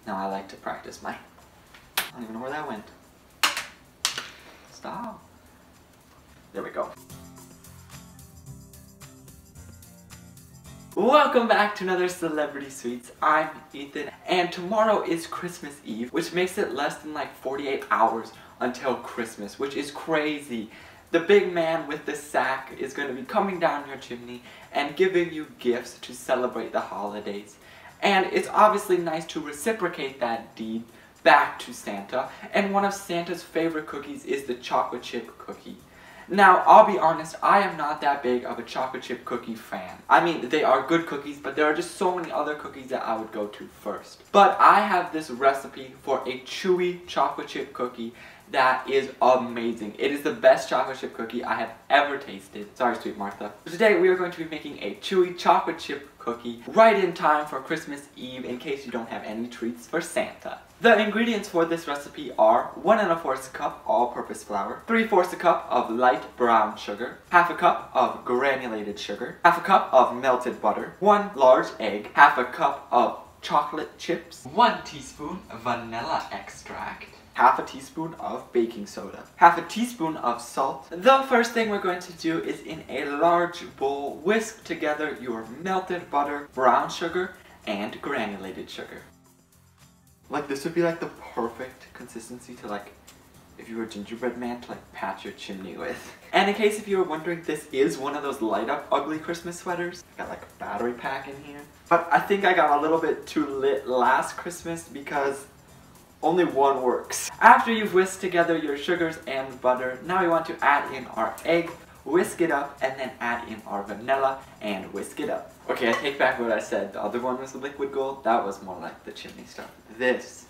Now I like to practice my... I don't even know where that went. Stop. There we go. Welcome back to another Celebrity Sweets. I'm Ethan, and tomorrow is Christmas Eve, which makes it less than like 48 hours until Christmas, which is crazy. The big man with the sack is going to be coming down your chimney and giving you gifts to celebrate the holidays. And it's obviously nice to reciprocate that deed back to Santa, and one of Santa's favorite cookies is the chocolate chip cookie. Now, I'll be honest, I am not that big of a chocolate chip cookie fan. I mean, they are good cookies, but there are just so many other cookies that I would go to first. But I have this recipe for a chewy chocolate chip cookie that is amazing. It is the best chocolate chip cookie I have ever tasted. Sorry, Sweet Martha. Today, we are going to be making a chewy chocolate chip cookie right in time for Christmas Eve in case you don't have any treats for Santa. The ingredients for this recipe are 1 1/4 cup all-purpose flour, 3/4 cup of light brown sugar, half a cup of granulated sugar, half a cup of melted butter, 1 large egg, half a cup of chocolate chips, 1 teaspoon vanilla extract, half a teaspoon of baking soda, half a teaspoon of salt. The first thing we're going to do is in a large bowl, whisk together your melted butter, brown sugar, and granulated sugar. Like, this would be like the perfect consistency to, like, if you were a gingerbread man to like patch your chimney with. And in case if you were wondering, this is one of those light up ugly Christmas sweaters. Got like a battery pack in here. But I think I got a little bit too lit last Christmas because only one works. After you've whisked together your sugars and butter, now we want to add in our egg, whisk it up, and then add in our vanilla and whisk it up. Okay, I take back what I said. The other one was the liquid gold. That was more like the chimney stuff. This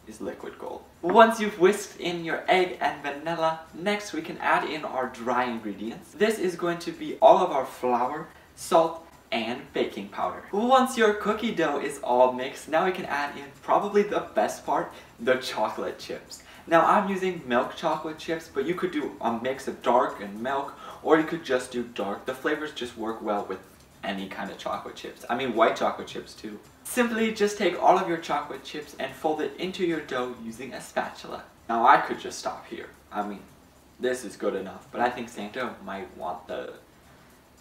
is liquid gold. Once you've whisked in your egg and vanilla, next we can add in our dry ingredients. This is going to be all of our flour, salt, and baking powder. Once your cookie dough is all mixed, now we can add in probably the best part, the chocolate chips. Now I'm using milk chocolate chips, but you could do a mix of dark and milk, or you could just do dark. The flavors just work well with any kind of chocolate chips. I mean white chocolate chips too. Simply just take all of your chocolate chips and fold it into your dough using a spatula. Now I could just stop here. I mean, this is good enough, but I think Santa might want the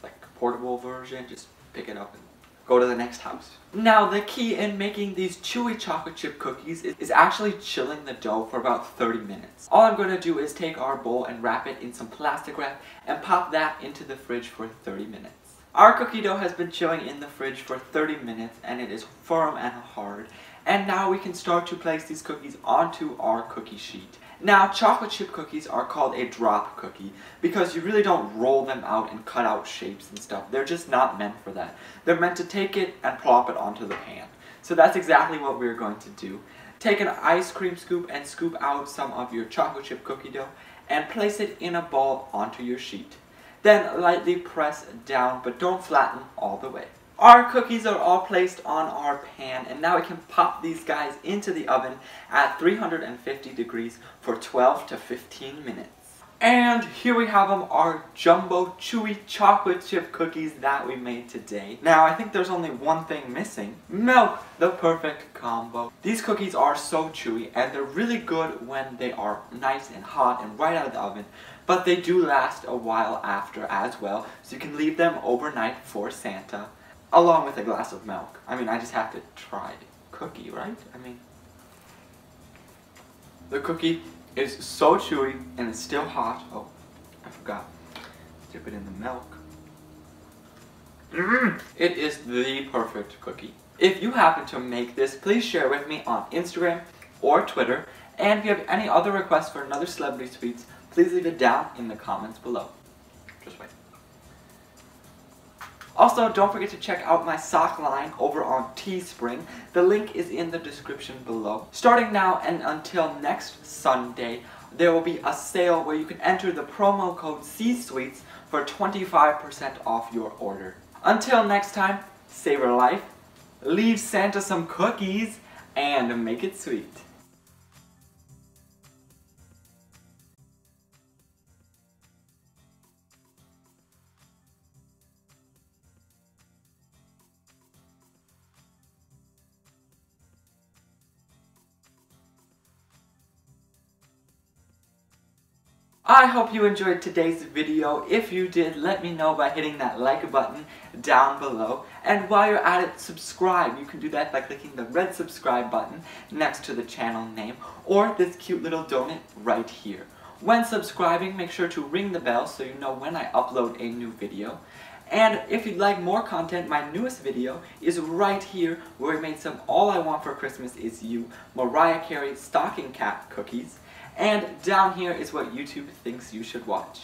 like portable version. Just pick it up and go to the next house. Now the key in making these chewy chocolate chip cookies is actually chilling the dough for about 30 minutes. All I'm going to do is take our bowl and wrap it in some plastic wrap and pop that into the fridge for 30 minutes. Our cookie dough has been chilling in the fridge for 30 minutes and it is firm and hard. And now we can start to place these cookies onto our cookie sheet. Now, chocolate chip cookies are called a drop cookie because you really don't roll them out and cut out shapes and stuff. They're just not meant for that. They're meant to take it and plop it onto the pan. So that's exactly what we're going to do. Take an ice cream scoop and scoop out some of your chocolate chip cookie dough and place it in a ball onto your sheet. Then lightly press down, but don't flatten all the way. Our cookies are all placed on our pan, and now we can pop these guys into the oven at 350 degrees for 12 to 15 minutes. And here we have them, our jumbo chewy chocolate chip cookies that we made today. Now I think there's only one thing missing. Milk, the perfect combo. These cookies are so chewy and they're really good when they are nice and hot and right out of the oven. But they do last a while after as well, so you can leave them overnight for Santa, along with a glass of milk. I mean, I just have to try the cookie, right? I mean, the cookie is so chewy and it's still hot. Oh, I forgot. Dip it in the milk. It is the perfect cookie. If you happen to make this, please share with me on Instagram or Twitter. And if you have any other requests for another Celebrity Sweets, please leave it down in the comments below. Just wait. Also, don't forget to check out my sock line over on Teespring. The link is in the description below. Starting now and until next Sunday, there will be a sale where you can enter the promo code CSweets for 25% off your order. Until next time, savor life, leave Santa some cookies, and make it sweet. I hope you enjoyed today's video. If you did, let me know by hitting that like button down below. And while you're at it, subscribe. You can do that by clicking the red subscribe button next to the channel name, or this cute little donut right here. When subscribing, make sure to ring the bell so you know when I upload a new video. And if you'd like more content, my newest video is right here, where we made some All I Want for Christmas Is You Mariah Carey stocking cap cookies. And down here is what YouTube thinks you should watch.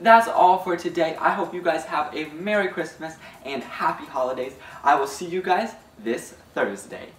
That's all for today. I hope you guys have a Merry Christmas and Happy Holidays. I will see you guys this Thursday.